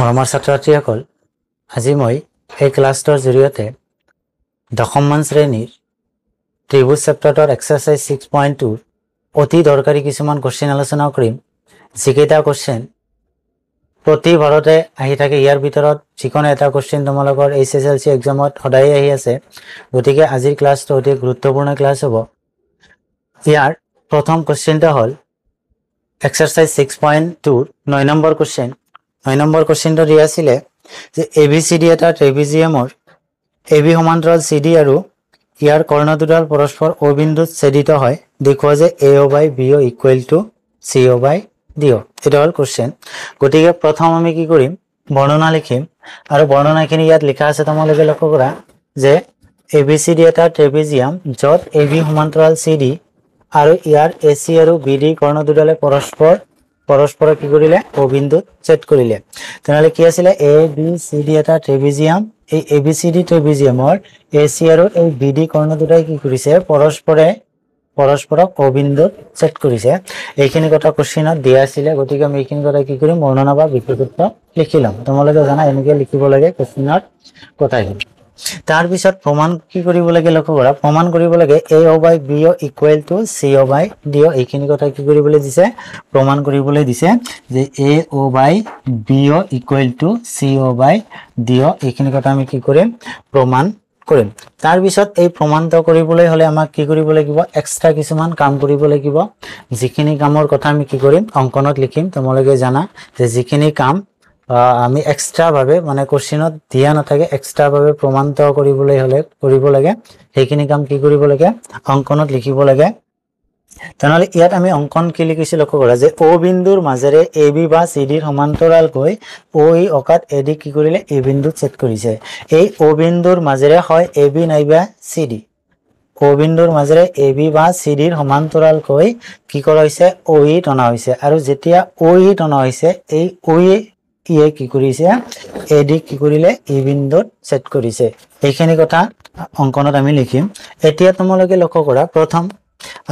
মৰমৰ ছাত্ৰ-ছাত্ৰীসকল আজি মই এই ক্লাছটোৰ জৰিয়তে দশমমান শ্ৰেণীৰ ত্ৰিভুজ চেপ্টাৰটোৰ এক্সাৰসাইজ 6.2 অতি দৰকাৰী কিছুমান কোশ্চেন আলোচনা কৰিম যিকেইটা কোশ্চেন প্ৰতি বাৰতে আহি থাকে ইয়াৰ ভিতৰত যিকোনো এটা কোশ্চেন তোমালোকৰ এইচএসএলসি এক্সামত সদায় আহি আছে গতিকে আজিৰ ক্লাছটো অতি গুৰুত্বপূৰ্ণ ক্লাছ হ'ব ইয়াৰ প্ৰথম কোশ্চেনটা হ'ল এক্সাৰসাইজ 6.2 9 নম্বৰ কোশ্চেন 9 নম্বৰ কোশ্চেনটো দিয়া আছিল যে ABCD এটা ট্ৰেপিজিয়ামৰ AB সমান্তৰাল CD আৰু ইয়াৰ কৰ্ণ দুডাল পৰস্পৰ O বিন্দুত ছেদিত হয় দেখুৱা যে AO by BO equal to CO by DO এটা হ'ল কোশ্চেন গতিকে প্ৰথম আমি কি কৰিম বৰ্ণনা লিখিম আৰু বৰ্ণনাখিনি ইয়াত লিখা আছে তোমালোকে লক্ষ্য কৰা যে ABCD এটা ট্ৰেপিজিয়াম য'ত AB সমান্তৰাল CD আৰু ইয়াৰ AC আৰু BD কৰ্ণ দুডালে পৰস্পৰ কি কৰিলে O বিন্দুত ছেদ কৰিলে তেনেহলে কি আছিল ABCD এটা ট্ৰেপিজিয়াম এই ABCD ট্ৰেপিজিয়ামৰ AC আৰু এই BD কৰ্ণ দুটাই কি কৰিছে পৰস্পৰক O বিন্দুত ছেদ কৰিছে এইখিনি কথা কোশ্চেনত দিয়া আছিল গতিকে আমি এইখিনি কথা কি কৰিম বৰ্ণনা বা বিপৰীত লিখিলাম তোমালোকে জানা এনেকৈ লিখিব লাগে কোশ্চেনত কথাখিনি তাৰ পিছত প্ৰমাণ কি কৰিব লাগে লক্ষ্য কৰা প্ৰমাণ কৰিব লাগে AO by BO equal to CO by DO এইখিনি কথা কি কৰিবলৈ দিছে প্ৰমাণ কৰিবলৈ দিছে যে AO by BO equal to CO by DO এইখিনি কথা আমি কি কৰিম প্ৰমাণ কৰিম তাৰ পিছত এই প্ৰমাণটো কৰিবলৈ হলে আমাক কি কৰিব লাগিব এক্সট্ৰা কিছুমান কাম কৰিব লাগিব যিখিনি কামৰ কথা আমি কি কৰিম অংকনত লিখিম তোমালোকে জানা যে যিখিনি কাম আমি এক্সট্ৰা ভাবে মানে কোশ্চেনত দিয়া নাথাকে এক্সট্ৰা ভাবে প্ৰমাণিত কৰিবলৈ হলে কৰিব লাগে সেইখিনি কাম কি কৰিব লাগে অংকনত লিখিব লাগে তেনেহলে ইয়াত আমি অংকন কি লিখিছো লক্ষ্য কৰা যে O বিন্দুৰ মাজেৰে AB বা CD ৰ সমান্তৰালকৈ OE অকাত AD কি কৰিলে A বিন্দুত ছেদ কৰিছে এই O বিন্দুৰ মাজেৰে হয় AB নাইবা CD O বিন্দুৰ মাজেৰে AB বা CD ৰ সমান্তৰালকৈ কি কৰা হৈছে OE টনা হৈছে আৰু যেতিয়া OE টনা হৈছে এই OE ইয়ে কি কৰিছে AD কি কৰিলে E বিন্দুত ছেদ কৰিছে এইখিনি কথা অংকনত আমি লিখিম এতিয়া তোমালোকে লক্ষ্য কৰা প্ৰথম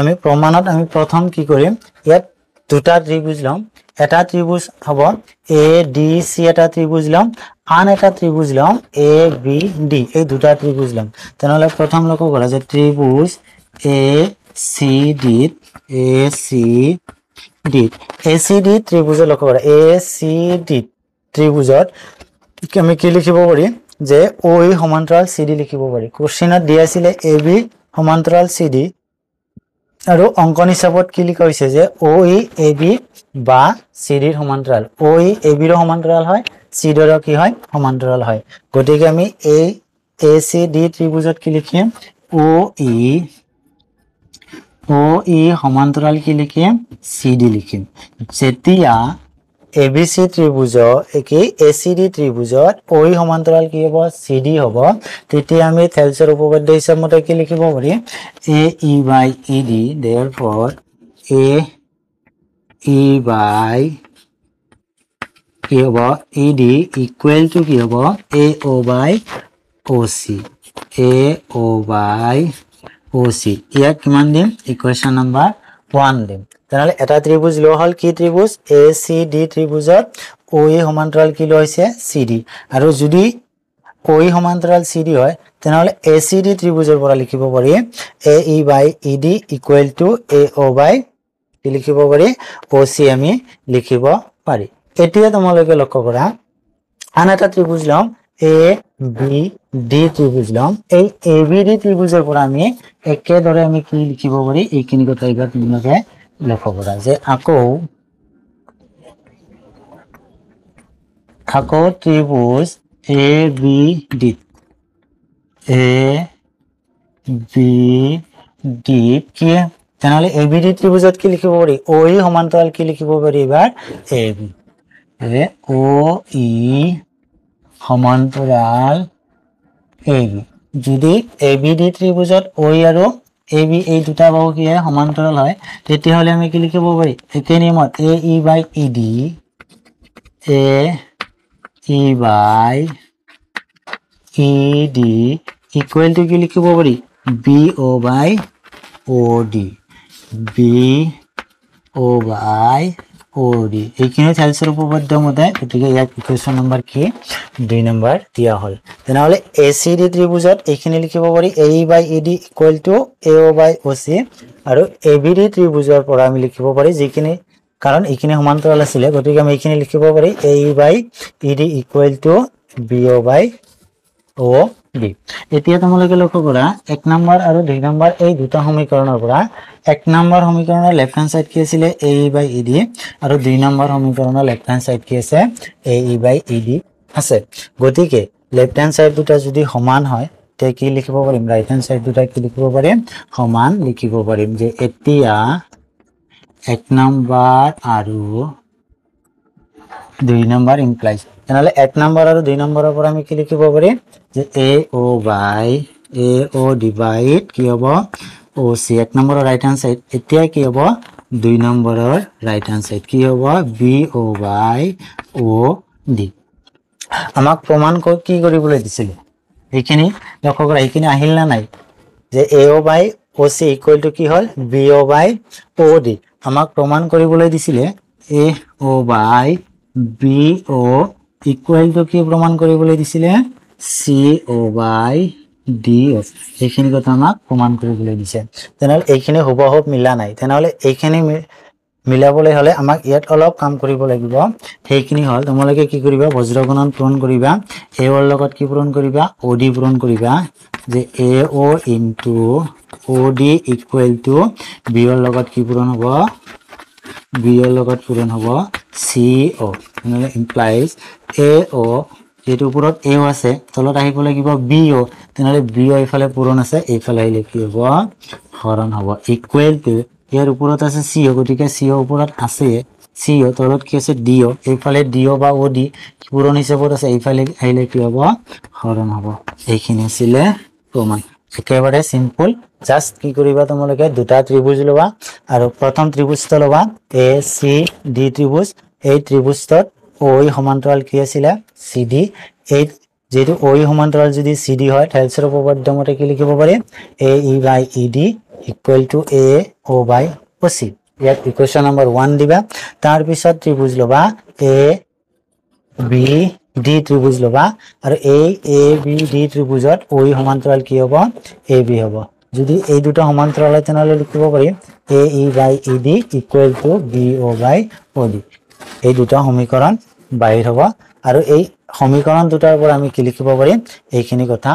আমি প্ৰমাণত আমি প্ৰথম কি কৰিম ইয়াত দুটা ত্ৰিভুজ লম এটা ত্ৰিভুজ হ'ব ADC এটা ত্ৰিভুজ লম আন এটা ত্ৰিভুজ লম ABD এই দুটা ত্ৰিভুজ লম তেনেহলে প্ৰথম লক্ষ্য কৰা যে ত্ৰিভুজ ACD ত্ৰিভুজ লক্ষ্য কৰা ACD ত্ৰিভুজত আমি কি লিখিব পাৰি যে OE সমান্তৰাল CD লিখিব পাৰি কোশ্চেনত দিয়া আছিল AB সমান্তৰাল CD আৰু অংকন হিচাপত কি লিখা হৈছে যে OE AB বা CD ৰ সমান্তৰাল OE AB ৰ সমান্তৰাল হয় CD ৰ কি হয় সমান্তৰাল হয় গতিকে আমি এই ACD ত্ৰিভুজত কি লিখিম OE সমান্তৰাল কি লিখিম CD লিখিম যেতিয়া ABC ত্ৰিভুজৰ একে ACD ত্ৰিভুজত OE সমান্তৰাল কি হ'ব CD হ'ব তেতিয়া আমি থেলছৰ উপপাদ্য হিচাপ মতে কি লিখিব পাৰি AE by ED therefore AE by কি হ'ব ED equal to কি হ'ব AO by OC AO by OC ইয়াক কিমান দিম ইকুৱেশ্যন নম্বৰ 1 দিম তেনেহলে এটা ত্ৰিভুজ লোৱা হল কি ত্ৰিভুজ ACD ত্ৰিভুজত OE সমান্তৰাল কি লৈছে CD আৰু যদি OE সমান্তৰাল CD হয় তেনেহলে ACD ত্ৰিভুজৰ পৰা লিখিব পাৰি AE by ED equal to AO by কি লিখিব পাৰি OC আমি লিখিব পাৰি এতিয়া তোমালোকে লক্ষ্য কৰা আন এটা ত্ৰিভুজ লম ABD ত্ৰিভুজ লম এই ABD ত্ৰিভুজৰ পৰা আমি একেদৰে আমি কি লিখিব পাৰি এইখিনি কথা এবাৰ তোমালোকে লক্ষ্য কৰা যে আকৌ ত্ৰিভুজ ABD কি তেনেহলে ABD ত্ৰিভুজত কি লিখিব পাৰি OE সমান্তৰাল কি লিখিব পাৰি এবাৰ AB OE সমান্তৰাল AB যদি ABD ত্ৰিভুজত OE আৰু AB এই দুটা বাহু কি হয় সমান্তৰাল হয় তেতিয়া হলে আমি কি লিখিব পাৰি একে নিয়মত AE by ED AE by ED equal to কি লিখিব পাৰি BO by OD BO by OD এইখিনি থাইলছৰ উপপাদ্য মতে গতিকে ইয়াৰ ইকুৱেশ্যন নম্বৰ কি 2 নম্বৰ দিয়া হ'ল তেনেহলে ACD ত্ৰিভুজত এইখিনি লিখিব পাৰি AE/ED = AO/OC আৰু ABD ত্ৰিভুজৰ পৰা আমি লিখিব পাৰি যিখিনি কাৰণ এইখিনি সমান্তৰাল আছিল গতিকে আমি এইখিনি লিখিব পাৰি AE/ED = BO/OD এতিয়া তোমালোকে লক্ষ্য কৰা 1 নম্বৰ আৰু 2 নম্বৰ এই দুটা সমীকৰণৰ পৰা 1 নম্বৰ সমীকৰণৰ লেফট হ্যান্ড সাইড কি আছিল AE/ED আৰু 2 নম্বৰ সমীকৰণৰ লেফট হ্যান্ড সাইড কি আছে AE/ED আছে গতিকে লেফট হ্যান্ড সাইড দুটা যদি সমান হয় তে কি লিখিব পাৰিম ৰাইট হ্যান্ড সাইড দুটা কি লিখিব পাৰিম সমান লিখিব পাৰিম যে এতিয়া 1 নম্বৰ আৰু 2 নম্বৰ ইমপ্লাইজ তেনেহলে 1 নম্বৰ আৰু 2 নম্বৰৰ পৰা আমি কি লিখিব পাৰিম যে AO ডিভাইড কি হ'ব OC 1 নম্বৰৰ ৰাইট হ্যান্ড সাইড এতিয়া কি হ'ব 2 নম্বৰৰ ৰাইট হ্যান্ড সাইড কি হ'ব BO/OD আমাক প্ৰমাণ কি কৰিবলৈ দিছিল এইখিনি লক্ষ্য কৰা এইখিনি আহিল না নাই যে AO/OC = কি হ'ল BO/OD আমাক প্ৰমাণ কৰিবলৈ দিছিলে AO/BO = কি প্ৰমাণ কৰিবলৈ দিছিলে CO/DO এইখিনি কথা আমাক প্ৰমাণ কৰিবলৈ দিছে তেনেহলে এইখিনি হুবহু মিলা নাই তেনেহলে এইখিনি মিলাবলৈ হলে আমাক ইয়াত অলপ কাম কৰিব লাগিব সেইখিনি হল তোমালোকে কি কৰিবা বজ্ৰগুণন পূৰণ কৰিবা AO ৰ লগত কি পূৰণ কৰিবা OD পূৰণ কৰিবা যে AO * OD = B ৰ লগত কি পূৰণ হ'ব B ৰ লগত পূৰণ হ'ব CO মানে ইমপ্লাইজ AO যেটো ওপৰত AO আছে তলত আহিব লাগিব BO তেনেহলে BO ইফালে পূৰণ আছে এইফালে আহিলে কি হ'ব হৰণ হ'ব ইকুৱেল টু ইয়াৰ ওপৰত আছে CO গতিকে CO ওপৰত আছে CO তলত কি আছে DO এইফালে DO বা OD পূৰণ হিচাপত আছে এইফালে আহিলে কি হ'ব হৰণ হ'ব এইখিনি আছিল প্ৰমাণ একেবাৰে সিম্পল জাস্ট কি কৰিবা তোমালোকে দুটা ত্ৰিভুজ লবা আৰু প্ৰথম ত্ৰিভুজটো লবা ACD ত্ৰিভুজ এই ত্ৰিভুজত OE সমান্তৰাল কি আছিল CD এই যেটো OE সমান্তৰাল যদি CD হয় থাইলছৰ উপপাদ্য মতে কি লিখিব পাৰি AE/ED = AO/OC ইয়াত ইকুৱেশ্যন নম্বৰ 1 দিবা তাৰ পিছত ত্ৰিভুজ লবা ABD ত্ৰিভুজ লবা আৰু এই ABD ত্ৰিভুজত OE সমান্তৰাল কি হ'ব AB হ'ব যদি এই দুটো সমান্তৰাল হয় তেনহলে লিখিব পাৰি AE/ED = BO/OD এই দুটো সমীকৰণ বাহিৰ হ'ব আৰু এই সমীকৰণ দুটাৰ পৰা আমি কি লিখিব পাৰিম এইখিনি কথা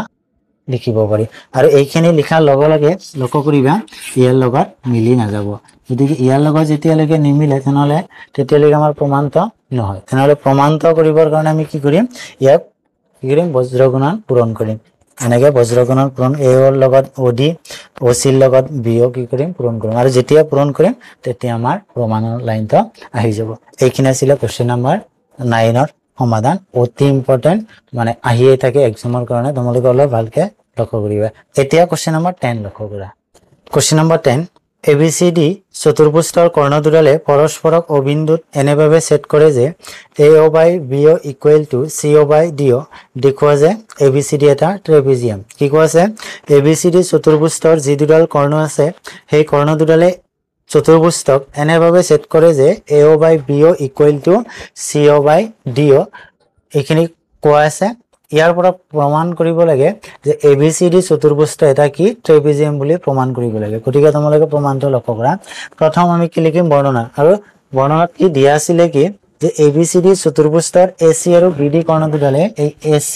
লিখিব পাৰি আৰু এইখিনি লিখাৰ লগে লগে লক্ষ্য কৰিবা ইয়াৰ লগত মিলি নাযাব যদি ইয়াৰ লগত যেতিয়ালৈকে নিমিলে তেনহলে তেতিয়ালৈকে আমাৰ প্ৰমাণিত নহয় তেনহলে প্ৰমাণিত কৰিবৰ কাৰণে আমি কি কৰিম ইয়াক কি কৰিম বজ্ৰগুণন পূৰণ কৰিম এনেকৈ বজ্ৰগুণন পূৰণ AO ৰ লগত OD OC ৰ লগত BO কি কৰিম পূৰণ কৰিম আৰু যেতিয়া পূৰণ কৰিম তেতিয়া আমাৰ প্ৰমাণৰ লাইনটো আহি যাব এইখিনি আছিল কোৱেশ্চন নম্বৰ 9 ৰ সমাধান অতি ইম্পৰ্টেন্ট মানে আহিয়ে থাকে এক্সামৰ কাৰণে তোমালোকে অলপ ভালকে লক্ষ্য কৰিবা এতিয়া কোৱেশ্চন নম্বৰ 10 লক্ষ্য কৰা কোৱেশ্চন নম্বৰ 10 ABCD চতুৰ্ভুজৰ কৰ্ণ দুডালে পৰস্পৰক অবিন্দুত এনেভাবে সেট কৰে যে AO/BO = CO/DO দেখুৱা যে ABCD এটা ট্ৰেপিজিয়াম কি কোৱা আছে ABCD চতুৰ্ভুজৰ যি দুডাল কৰ্ণ আছে সেই কৰ্ণ দুডালে চতুৰ্ভুজক এনেভাবে সেট কৰে যে AO/BO = CO/DO এইখিনি কোৱা আছে ইয়াৰ পৰা প্ৰমাণ কৰিব লাগে যে ABCD চতুৰ্ভুজটো এটা কি ট্ৰেপিজিয়াম বুলি প্ৰমাণ কৰিব লাগে গতিকে তোমালোকে প্ৰমাণটো লক্ষ্য কৰা প্ৰথম আমি কি লিখিম বৰ্ণনা আৰু বৰ্ণনাত কি দিয়া আছিল কি যে ABCD চতুৰ্ভুজৰ AC আৰু BD কৰ্ণ দুডালে এই AC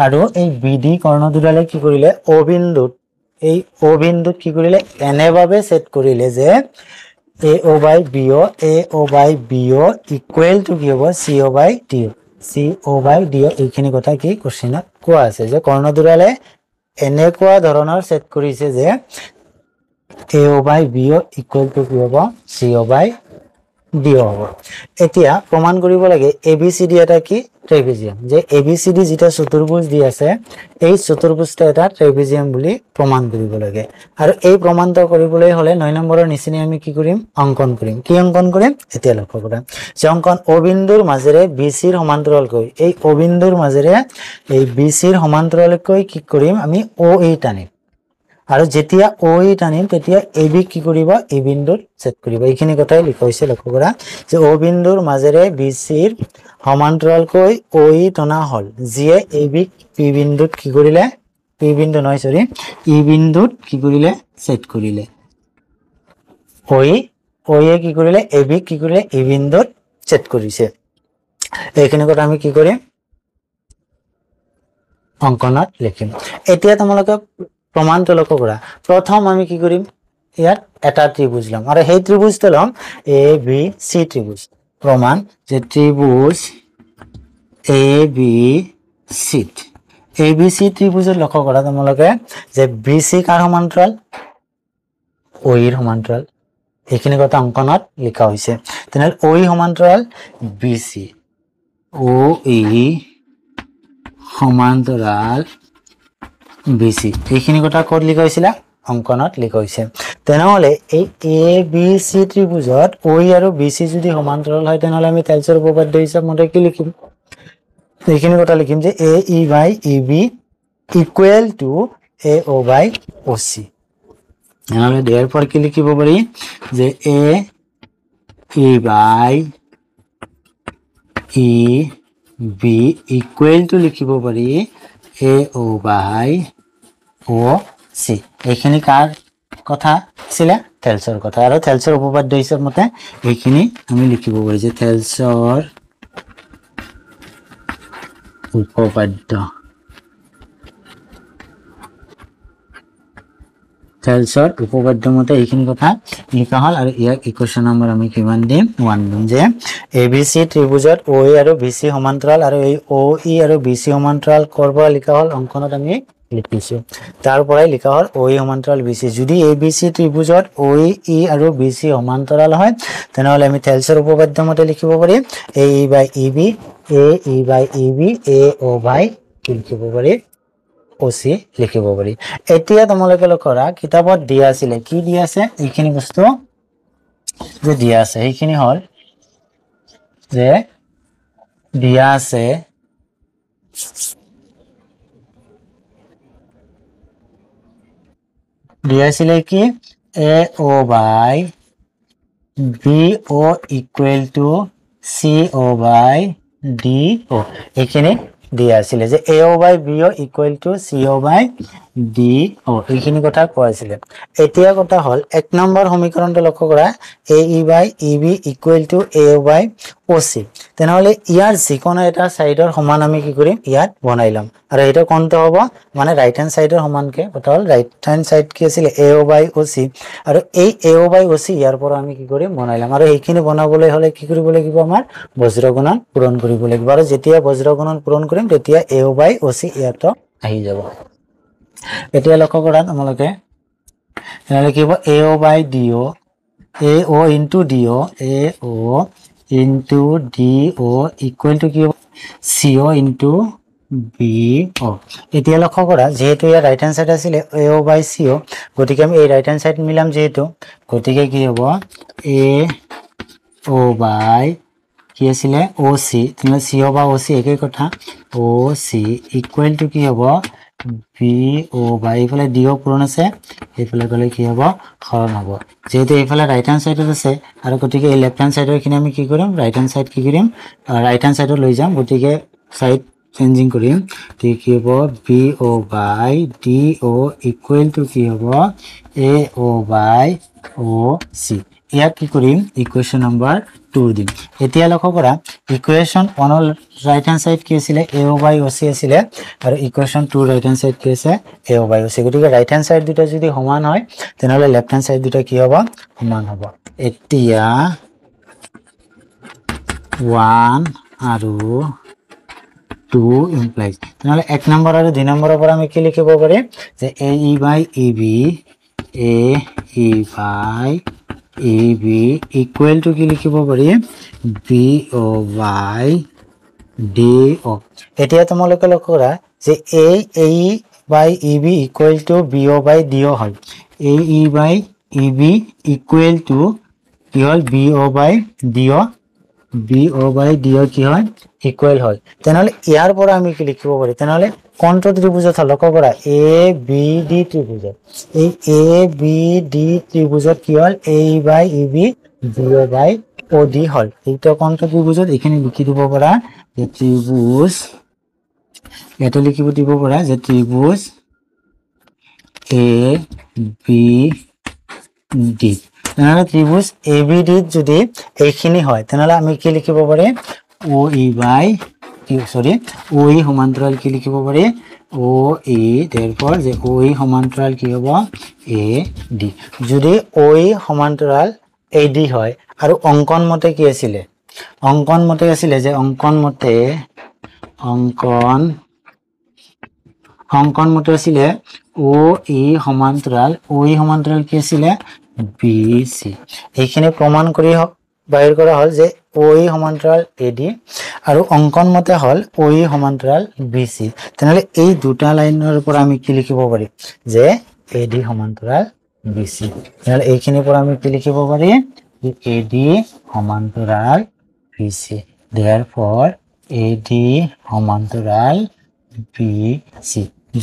আৰু এই BD কৰ্ণ দুডালে কি কৰিলে এই O বিন্দুত কি কৰিলে এনেভাবে সেট কৰিলে যে AO/BO = কি হ'ব CO/DO এইখিনি কথা কি কোশ্চেনত কোৱা আছে যে কৰ্ণ দুডালে এনেকুৱা ধৰণৰ সেট কৰিছে যে AO/BO = কি হ'ব CO/DO হ'ব এতিয়া প্ৰমাণ কৰিব লাগে ABCD এটা কি ট্ৰেপিজিয়াম যে ABCD যেটা চতুৰ্ভুজ দি আছে এই চতুৰ্ভুজটো এটা ট্ৰেপিজিয়াম বুলি প্ৰমাণ কৰিব লাগে আৰু এই প্ৰমাণটো কৰিবলৈ হলে 9 নম্বৰৰ নিচিনা আমি কি কৰিম অঙ্কন কৰিম কি অঙ্কন কৰিম এতিয়া লক্ষ্য কৰা যে অঙ্কন O বিন্দুৰ মাজেৰে BC ৰ সমান্তৰালকৈ এই O বিন্দুৰ মাজেৰে এই BC ৰ সমান্তৰালকৈ কি কৰিম আমি OA টানিম আৰু যেতিয়া ও ই টানিম তেতিয়া এ বি কি কৰিব এ বিন্দুত ছেদ কৰিব এইখিনি কথাই লিখা হৈছে লক্ষ্য কৰা যে ও বিন্দুৰ মাজেৰে বি সিৰ সমান্তৰালকৈ ও ই টনা হল যিয়ে এ বি পি বিন্দুত কি কৰিলে পি বিন্দু নহয় সৰি ই বিন্দুত কি কৰিলে ছেদ কৰিলে ও ই কি কৰিলে এ বি কি কৰিলে ই বিন্দুত ছেদ কৰিছে এইখিনি কথা আমি কি কৰিম অঙ্কনত লিখিম এতিয়া তোমালোকে প্ৰমাণটো লক্ষ্য কৰা প্ৰথম আমি কি কৰিম ইয়াত এটা ত্ৰিভুজ লম আৰু সেই ত্ৰিভুজটো লম এ বি সি ত্ৰিভুজ প্ৰমাণ যে ত্ৰিভুজ A B C A B সি ত্ৰিভুজৰ লক্ষ্য কৰা তোমালোকে যে বি সি কাৰ সমান্তৰাল ও ইৰ সমান্তৰাল এইখিনি কথা অঙ্কনত লিখা হৈছে তেনেহলে ও ই সমান্তৰাল বি সি ও ই সমান্তৰাল বি সি এইখিনি কথা ক'ত লিখা হৈছিল অঙ্কনত লিখা হৈছে তেনেহলে এই এ বি সি ত্ৰিভুজত ও ই আৰু বি সি যদি সমান্তৰাল হয় তেনেহলে আমি টেলছৰ উপপাদ্য হিচাপ মতে কি লিখিম এইখিনি কথা লিখিম যে A E by E B equal two A O বাই ও সি তেনেহলে দেৰ পৰ কি লিখিব পাৰি যে A E by E B equal two লিখিব পাৰি এ ও বাই ও সি এইখিনি কাৰ কথা ছিল টেলছৰ কথা আৰু টেলছৰ উপপাদ্য হিচাপ মতে এইখিনি আমি লিখিব পাৰি যে টেলছৰ উপপাদ্য টেলছৰ উপপাদ্য মতে এইখিনি কথা লিখা হল আৰু ইয়াক ইকুৱেশ্যন নম্বৰ আমি কিমান দিম 1 দিম যে এবিসি ত্ৰিভুজত ও ই আৰু বিসি সমান্তৰাল আৰু এই ও ই আৰু বিসি সমান্তৰাল কৰবা লিখা হল অঙ্কনত আমি লিখিছো তাৰ পৰাই লিখা হল ও ই সমান্তৰাল বিসি যদি এবিসি ত্ৰিভুজত ও ই আৰু বিসি সমান্তৰাল হয় তেনেহলে আমি টেলছৰ উপপাদ্য মতে লিখিব পাৰি এ E by E B A E by E B A O বাই লিখিব পাৰি ও সি লিখিব পাৰি এতিয়া তোমালোকে লক্ষ্য কিতাপত দিয়া আছিল কি দিয়া আছে এইখিনি বস্তু যে দিয়া আছে এইখিনি হল যে দিয়া আছে দিয়া আছিল কি A O by B O equal to C O by D O এইখিনি দিয়া আছিল যে A O by B O equal to C O by D O এইখিনি কথা কোৱা আছিল এতিয়া কথা হল এক নম্বৰ সমীকৰণটো লক্ষ্য কৰা এ E by E B equal two A O বাই ও সি তেনেহলে ইয়াৰ যিকোনো এটা সাইডৰ সমান আমি কি কৰিম ইয়াত বনাই লম আৰু এটা কোনটো হ'ব মানে ৰাইট হ্যান্ড সাইডৰ সমানকে কথা হল ৰাইট হ্যান্ড সাইড কি আছিল এ ও বাই ও সি আৰু এই এ ও বাই ও সি ইয়াৰ পৰা আমি কি কৰিম বনাই লম আৰু এইখিনি বনাবলৈ হলে কি কৰিব লাগিব আমাৰ বজ্ৰ গুণন পূৰণ কৰিব লাগিব আৰু যেতিয়া বজ্ৰ গুণন পূৰণ কৰিম তেতিয়া এ ও বাই ও সি ইয়াত আহি যাব এতিয়া লক্ষ্য কৰা তোমালোকে তেনেহলে কি হ'ব A O by D O A O into D O A O into D O equal to কি হ'ব সি ও ইনটু বি ও এতিয়া লক্ষ্য কৰা যেহেতু ইয়াৰ ৰাইট হ্যান্ড সাইড আছিল এ ও বাই সি ও গতিকে আমি এই ৰাইট হ্যান্ড সাইড মিলাম যেহেতু গতিকে কি হ'ব এ ও বাই কি আছিল ও সি তুমি সি ও বা ও সি একেই কথা ও সি ইকুৱেল টু কি হ'ব বি ও বাই এইফালে ডি ও পূৰণ আছে এইফালে গলে কি হ'ব হৰণ হ'ব যেহেতু এইফালে ৰাইট হ্যান্ড সাইডত আছে আৰু গতিকে এই লেফট হ্যান্ড সাইডৰ খিনি আমি কি কৰিম ৰাইট হ্যান্ড সাইড কি কৰিম ৰাইট হ্যান্ড সাইডত লৈ যাম গতিকে সাইড চেঞ্জিং কৰিম ঠিক কি হ'ব B O by D O equal to কি হ'ব এ ও বাই ও সি ইয়াক কি কৰিম ইকুৱেশ্যন নম্বৰ 2 দিম এতিয়া লক্ষ্য কৰা ইকুৱেশ্যন 1 ৰ ৰাইট হ্যান্ড সাইড কি আছিল এ ও বাই ও সি আছিল আৰু ইকুৱেশ্যন 2 ৰাইট হ্যান্ড সাইড কি আছে এ ও বাই ও সি গতিকে ৰাইট হ্যান্ড সাইড দুটা যদি সমান হয় তেনেহলে লেফট হ্যান্ড সাইড দুটা কি হ'ব সমান হ'ব এতিয়া 1 আৰু 2 ইমপ্লাইজ তেনেহলে 1 নম্বৰ আৰু 2 নম্বৰৰ পৰা আমি কি লিখিব পাৰিম যে A E by E B A E by E B equal to কি লিখিব পাৰিম বি ও বাই ডি ও এতিয়া তোমালোকে লক্ষ্য কৰা যে A E by E B equal to B O by D O হয় A E by E B equal to কি হল B O by D O BO by DO কি হয় ইকুৱেল হয় তেনেহলে ইয়াৰ পৰা আমি কি লিখিব পাৰি তেনেহলে কোনটো ত্ৰিভুজত লক্ষ্য কৰা ABD ত্ৰিভুজত এই ABD ত্ৰিভুজত কি হল A by EB DO by OD হল এইটো কোনটো ত্ৰিভুজত এখানে লিখি দিব পাৰা যে ত্ৰিভুজ এটা লিখিব দিব পাৰা যে ত্ৰিভুজ ABD তেনেহলে ত্ৰিভুজ ABD যদি এইখিনি হয় তেনেহলে আমি কি লিখিব পাৰি OE বাই OE সমান্তৰাল কি লিখিব পাৰি OE therefore যে OE সমান্তৰাল কি হ'ব AD যদি OE সমান্তৰাল AD হয় আৰু অঙ্কন মতে কি আছিল যে অঙ্কন মতে আছিল OE সমান্তৰাল কি আছিল BC এইখিনি প্ৰমাণ কৰি বাহিৰ কৰা হল যে OE সমান্তৰাল AD আৰু অঙ্কন মতে হল OE সমান্তৰাল BC তেনেহলে এই দুটা লাইনৰ পৰা আমি কি লিখিব পাৰি যে AD সমান্তৰাল BC তেনেহলে এইখিনিৰ পৰা আমি কি লিখিব পাৰি যে AD সমান্তৰাল BC therefore AD সমান্তৰাল BC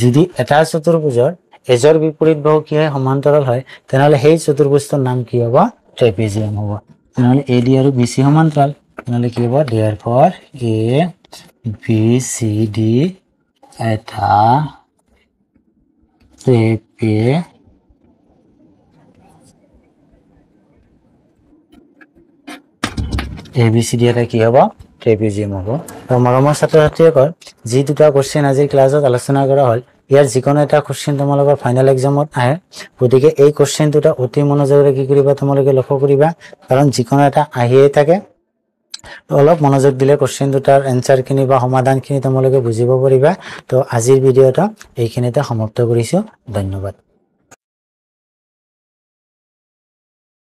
যদি এটা চতুৰ্ভুজৰ এজৰ বিপৰীত বাহু কি হয় সমান্তৰাল হয় তেনেহলে সেই চতুৰ্ভুজৰ নাম কি হ'ব ট্ৰেপিজিয়াম হ'ব তেনেহলে AD আৰু BC সমান্তৰাল তেনেহলে কি হ'ব therefore ABCD এটা ABCD এটা কি হ'ব ট্ৰেপিজিয়াম হ'ব তো মৰমৰ ছাত্ৰ-ছাত্ৰীসকল যি দুটা কোশ্চেন আজি ক্লাছত আলোচনা কৰা হ'ল ইয়াৰ যিকোনো এটা কোশ্চেন তোমালোকৰ ফাইনাল এক্সামত আহে গতিকে এই কোশ্চেন দুটা অতি মনোযোগেৰে কি কৰিবা তোমালোকে লক্ষ্য কৰিবা কাৰণ যিকোনো এটা আহিয়ে থাকে অলপ মনোযোগ দিলে কোশ্চেন দুটাৰ এনসাৰ খিনি বা সমাধান খিনি তোমালোকে বুজিব পাৰিবা তো আজিৰ ভিডিওটা এইখিনিতে সমাপ্ত কৰিছো ধন্যবাদ